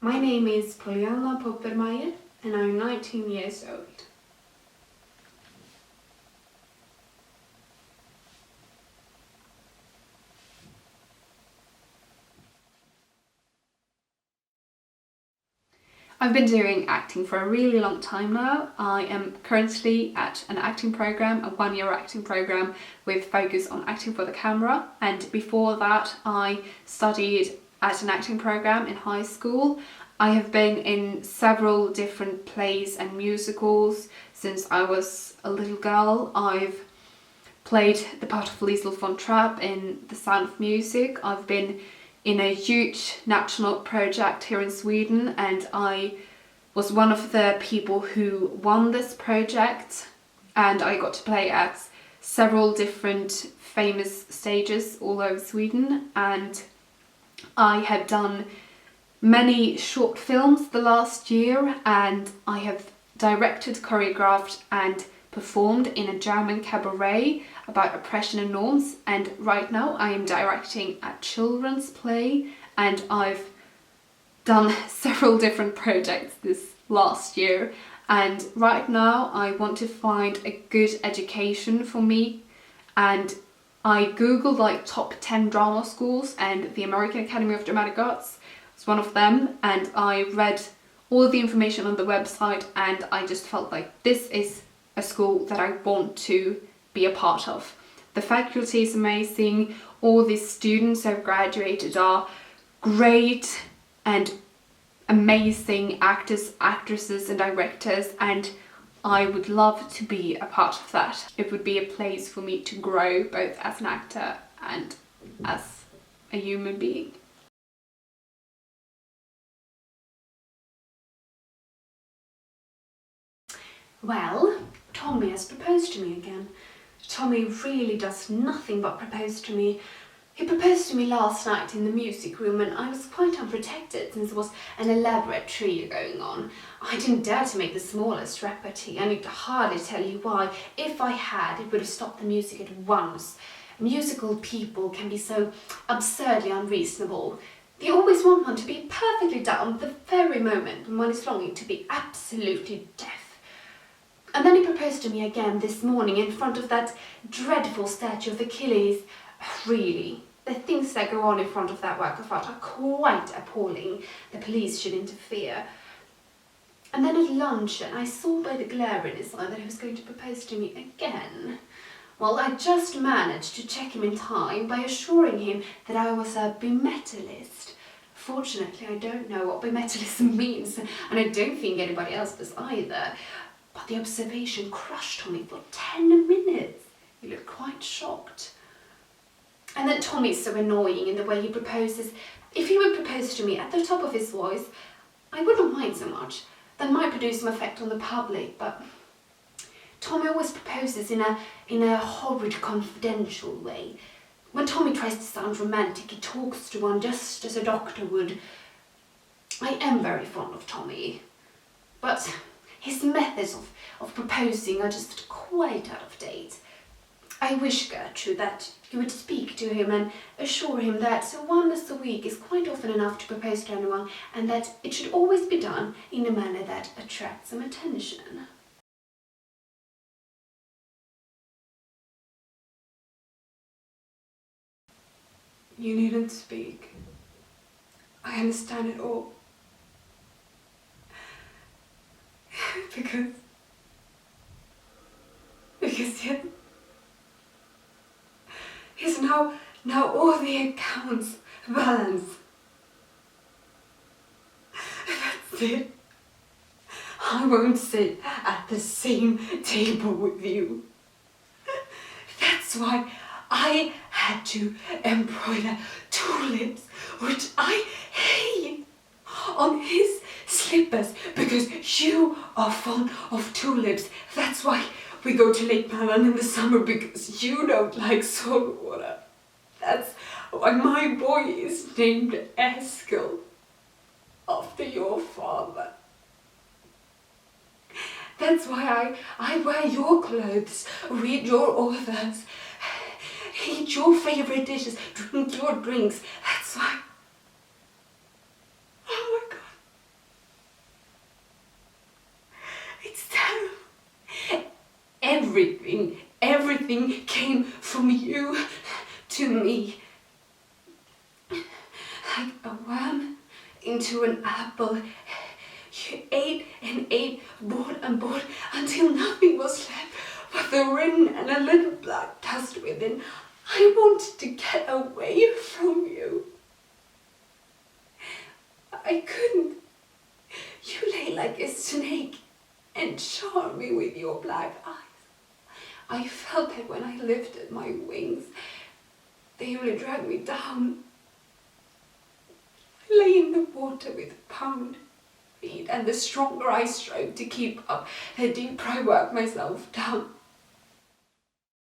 My name is Pollyanna and I'm 19 years old. I've been doing acting for a really long time now. I am currently at an acting program, a one-year acting program with focus on acting for the camera, and before that I studied at an acting program in high school. I have been in several different plays and musicals since I was a little girl. I've played the part of Liesl von Trapp in The Sound of Music. I've been in a huge national project here in Sweden, and I was one of the people who won this project, and I got to play at several different famous stages all over Sweden, and I have done many short films the last year, and I have directed, choreographed and performed in a German cabaret about oppression and norms, and right now I am directing a children's play, and I've done several different projects this last year, and right now I want to find a good education for me, and I googled like top 10 drama schools, and the American Academy of Dramatic Arts was one of them, and I read all the information on the website, and I just felt like this is a school that I want to be a part of. The faculty is amazing, all these students who have graduated are great and amazing actors, actresses and directors, and I would love to be a part of that. It would be a place for me to grow both as an actor and as a human being. Well, Tommy has proposed to me again. Tommy really does nothing but propose to me. He proposed to me last night in the music room, and I was quite unprotected since there was an elaborate trio going on. I didn't dare to make the smallest repartee. I need to hardly tell you why. If I had, it would have stopped the music at once. Musical people can be so absurdly unreasonable. They always want one to be perfectly dumb the very moment when one is longing to be absolutely deaf. And then he proposed to me again this morning in front of that dreadful statue of Achilles. Really, the things that go on in front of that work of art are quite appalling. The police should interfere. And then at luncheon, I saw by the glare in his eye that he was going to propose to me again. Well, I just managed to check him in time by assuring him that I was a bimetallist. Fortunately, I don't know what bimetallism means, and I don't think anybody else does either. But the observation crushed me for 10 minutes. He looked quite shocked. And then Tommy's so annoying in the way he proposes. If he would propose to me at the top of his voice, I wouldn't mind so much. That might produce some effect on the public, but Tommy always proposes in a horrid, confidential way. When Tommy tries to sound romantic, he talks to one just as a doctor would. I am very fond of Tommy, but his methods of proposing are just quite out of date. I wish, Gertrude, that you would speak to him and assure him that once a week is quite often enough to propose to anyone, and that it should always be done in a manner that attracts some attention. You needn't speak. I understand it all. Because yes, now all the accounts balance. That's it. I won't sit at the same table with you. That's why I had to embroider tulips, which I hate, on his slippers, because you are fond of tulips. That's why we go to Lake Malin in the summer, because you don't like salt water. That's why my boy is named Eskil, after your father. That's why I wear your clothes, read your authors, eat your favourite dishes, drink your drinks. That's why. Oh my God. everything came from you to me. Like a worm into an apple. You ate and ate, bought and bought, until nothing was left but the ring and a little black dust within. I wanted to get away from you. I couldn't. You lay like a snake and charmed me with your black eyes. I felt that when I lifted my wings, they only dragged me down. I lay in the water with pound feet, and the stronger I strove to keep up, the deeper I worked myself down.